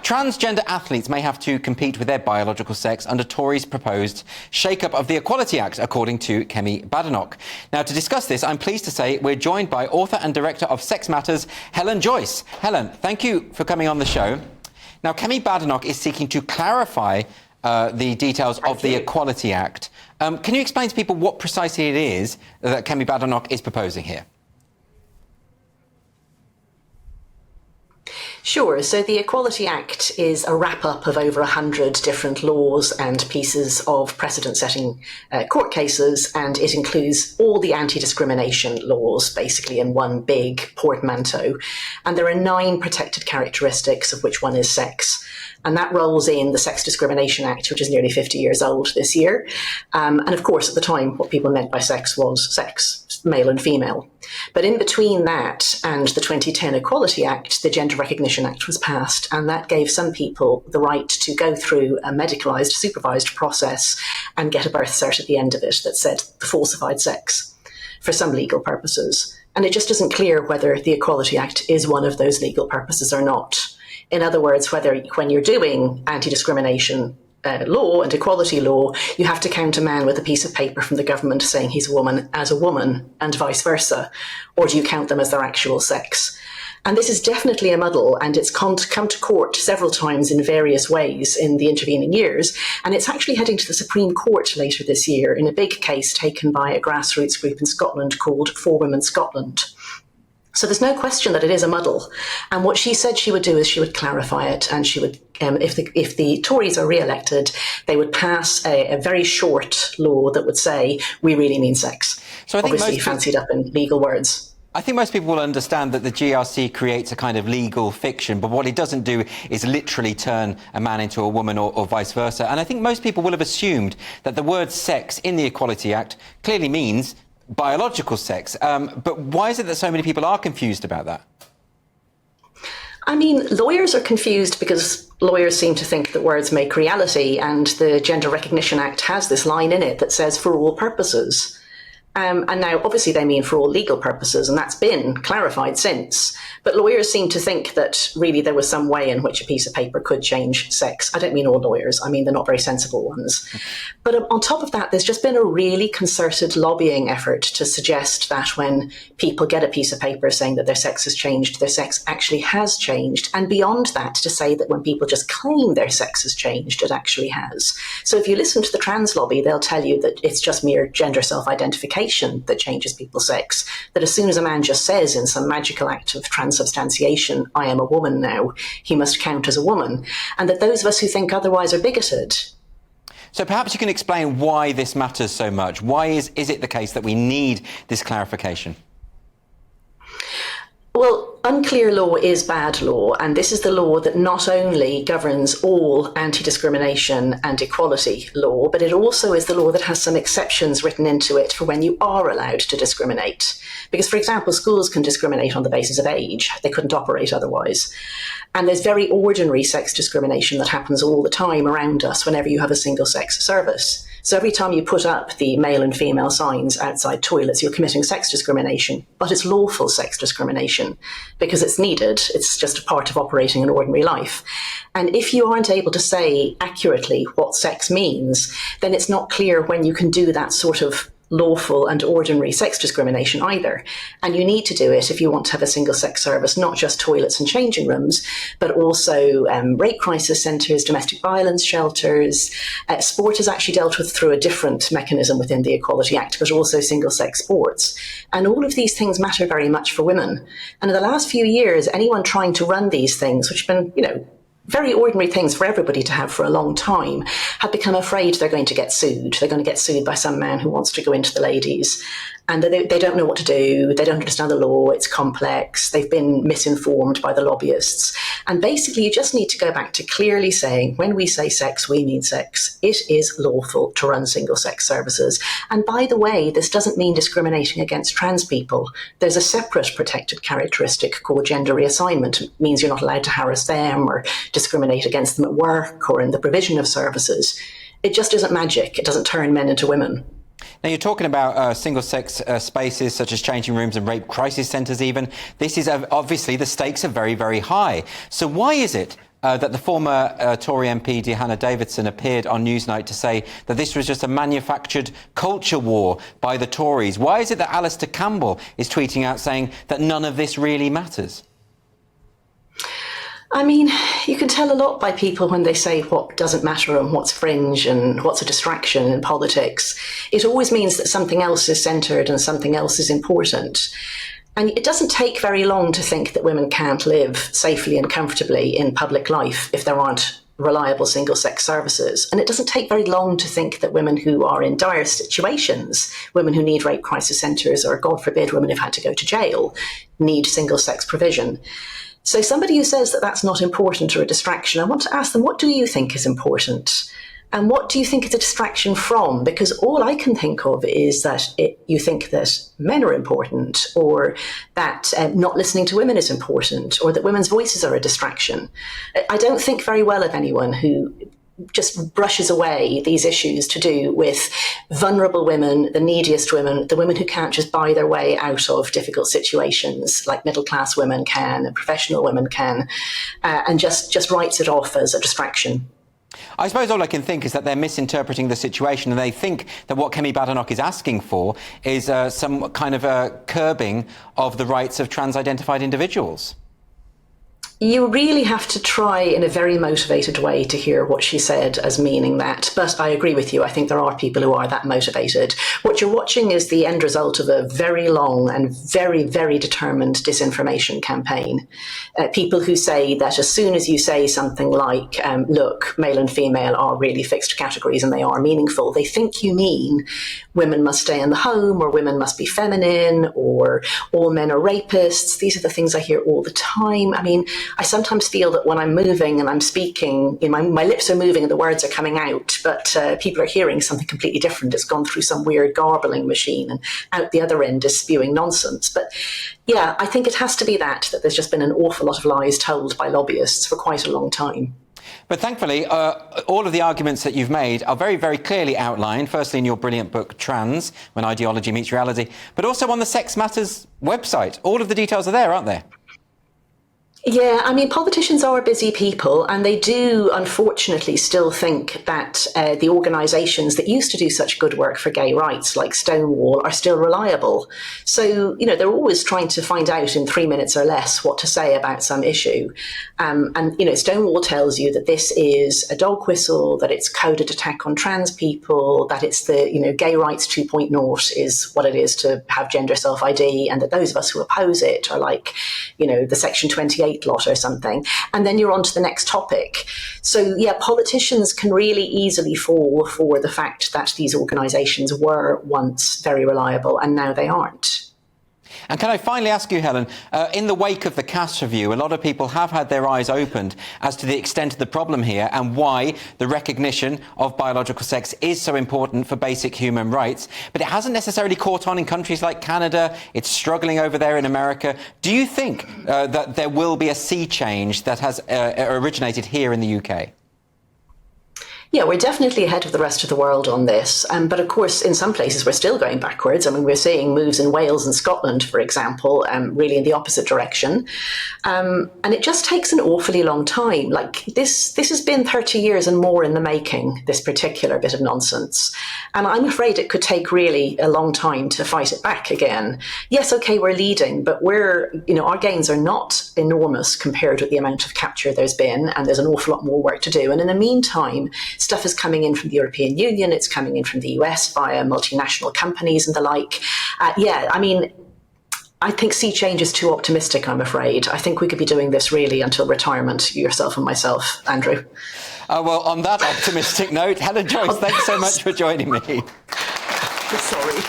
transgender athletes may have to compete with their biological sex under Tories' proposed shake-up of the Equality Act, according to Kemi Badenoch. Now, to discuss this, I'm pleased to say we're joined by author and director of Sex Matters, Helen Joyce. Helen, thank you for coming on the show. Now, Kemi Badenoch is seeking to clarify the details of the Equality Act. Can you explain to people what precisely it is that Kemi Badenoch is proposing here? Sure. So the Equality Act is a wrap-up of over 100 different laws and pieces of precedent-setting court cases, and it includes all the anti-discrimination laws, basically in one big portmanteau. And there are 9 protected characteristics, of which one is sex. And that rolls in the Sex Discrimination Act, which is nearly 50 years old this year. And of course, at the time, what people meant by sex was sex, male and female. But in between that and the 2010 Equality Act, the Gender Recognition Act was passed, and that gave some people the right to go through a medicalised, supervised process and get a birth cert at the end of it that said the falsified sex for some legal purposes. And it just isn't clear whether the Equality Act is one of those legal purposes or not. In other words, whether when you're doing anti-discrimination law and equality law, you have to count a man with a piece of paper from the government saying he's a woman as a woman and vice versa, or do you count them as their actual sex? And this is definitely a muddle, and it's come to court several times in various ways in the intervening years, and it's actually heading to the Supreme Court later this year in a big case taken by a grassroots group in Scotland called For Women Scotland. So there's no question that it is a muddle. And what she said she would do is she would clarify it, and she would, if the Tories are re-elected, they would pass a very short law that would say, we really mean sex. So I think obviously fancied up in legal words. I think most people will understand that the GRC creates a kind of legal fiction, but what it doesn't do is literally turn a man into a woman or vice versa. And I think most people will have assumed that the word sex in the Equality Act clearly means biological sex. But why is it that so many people are confused about that? I mean, lawyers are confused because lawyers seem to think that words make reality, and the Gender Recognition Act has this line in it that says for all purposes. And now, obviously, they mean for all legal purposes, and that's been clarified since. But lawyers seem to think that really there was some way in which a piece of paper could change sex. I don't mean all lawyers. I mean, they're not very sensible ones. But on top of that, there's just been a really concerted lobbying effort to suggest that when people get a piece of paper saying that their sex has changed, their sex actually has changed. And beyond that, to say that when people just claim their sex has changed, it actually has. So if you listen to the trans lobby, they'll tell you that it's just mere gender self-identification that changes people's sex, that as soon as a man just says in some magical act of transubstantiation, I am a woman now, he must count as a woman, and that those of us who think otherwise are bigoted. So perhaps you can explain why this matters so much. Why is it the case that we need this clarification? Well, unclear law is bad law, and this is the law that not only governs all anti-discrimination and equality law, but it also is the law that has some exceptions written into it for when you are allowed to discriminate. Because, for example, schools can discriminate on the basis of age. They couldn't operate otherwise. And there's very ordinary sex discrimination that happens all the time around us whenever you have a single-sex service. So every time you put up the male and female signs outside toilets, you're committing sex discrimination, but it's lawful sex discrimination because it's needed. It's just a part of operating an ordinary life. And if you aren't able to say accurately what sex means, then it's not clear when you can do that sort of lawful and ordinary sex discrimination either. And you need to do it if you want to have a single-sex service, not just toilets and changing rooms, but also rape crisis centres, domestic violence shelters. Sport is actually dealt with through a different mechanism within the Equality Act, but also single-sex sports. And all of these things matter very much for women. And in the last few years, anyone trying to run these things, which have been, very ordinary things for everybody to have for a long time, have become afraid they're going to get sued. They're going to get sued by some man who wants to go into the ladies. And they don't know what to do. They don't understand the law. It's complex. They've been misinformed by the lobbyists. And basically, you just need to go back to clearly saying, when we say sex, we mean sex. It is lawful to run single-sex services. And by the way, this doesn't mean discriminating against trans people. There's a separate protected characteristic called gender reassignment. It means you're not allowed to harass them or discriminate against them at work or in the provision of services. It just isn't magic. It doesn't turn men into women. Now, you're talking about single-sex spaces such as changing rooms and rape crisis centres even. This is obviously the stakes are very, very high. So why is it that the former Tory MP Dehanna Davidson appeared on Newsnight to say that this was just a manufactured culture war by the Tories. Why is it that Alistair Campbell is tweeting out saying that none of this really matters? I mean, you can tell a lot by people when they say what doesn't matter and what's fringe and what's a distraction in politics. It always means that something else is centred and something else is important. And it doesn't take very long to think that women can't live safely and comfortably in public life if there aren't reliable single-sex services. And it doesn't take very long to think that women who are in dire situations, women who need rape crisis centres, or God forbid, women who've had to go to jail, need single-sex provision. So somebody who says that that's not important or a distraction, I want to ask them, what do you think is important? And what do you think is a distraction from? Because all I can think of is that you think that men are important, or that not listening to women is important, or that women's voices are a distraction. I don't think very well of anyone who just brushes away these issues to do with vulnerable women, the neediest women, the women who can't just buy their way out of difficult situations like middle-class women can and professional women can, and just writes it off as a distraction. I suppose all I can think is that they're misinterpreting the situation, and they think that what Kemi Badenoch is asking for is some kind of a curbing of the rights of trans-identified individuals. You really have to try in a very motivated way to hear what she said as meaning that. But I agree with you. I think there are people who are that motivated. What you're watching is the end result of a very long and very, very determined disinformation campaign. People who say that as soon as you say something like, look, male and female are really fixed categories and they are meaningful, they think you mean women must stay in the home, or women must be feminine, or all men are rapists. These are the things I hear all the time. I mean, I sometimes feel that when I'm moving and I'm speaking, my lips are moving and the words are coming out, but people are hearing something completely different. It's gone through some weird garbling machine, and out the other end is spewing nonsense. But yeah, I think it has to be that there's just been an awful lot of lies told by lobbyists for quite a long time. But thankfully, all of the arguments that you've made are very, very clearly outlined, firstly in your brilliant book, Trans, When Ideology Meets Reality, but also on the Sex Matters website. All of the details are there, aren't there? Yeah, I mean, politicians are busy people, and they do, unfortunately, still think that the organisations that used to do such good work for gay rights, like Stonewall, are still reliable. So, they're always trying to find out in 3 minutes or less what to say about some issue. And, Stonewall tells you that this is a dog whistle, that it's coded attack on trans people, that it's the, gay rights 2.0 is what it is to have gender self-ID, and that those of us who oppose it are like, the Section 28 lot or something, and then you're on to the next topic. So yeah, politicians can really easily fall for the fact that these organisations were once very reliable and now they aren't. And can I finally ask you, Helen, in the wake of the Cass review, a lot of people have had their eyes opened as to the extent of the problem here and why the recognition of biological sex is so important for basic human rights. But it hasn't necessarily caught on in countries like Canada. It's struggling over there in America. Do you think that there will be a sea change that has originated here in the UK? Yeah, we're definitely ahead of the rest of the world on this. But of course, in some places, we're still going backwards. I mean, we're seeing moves in Wales and Scotland, for example, really in the opposite direction. And it just takes an awfully long time. Like this has been 30 years and more in the making, this particular bit of nonsense. And I'm afraid it could take really a long time to fight it back again. Yes, OK, we're leading, but our gains are not enormous compared with the amount of capture there's been. And there's an awful lot more work to do. And in the meantime, stuff is coming in from the European Union, it's coming in from the US via multinational companies and the like. I think sea change is too optimistic, I'm afraid. I think we could be doing this really until retirement, yourself and myself, Andrew. Well, on that optimistic note, Helen Joyce, thanks so much for joining me. Sorry.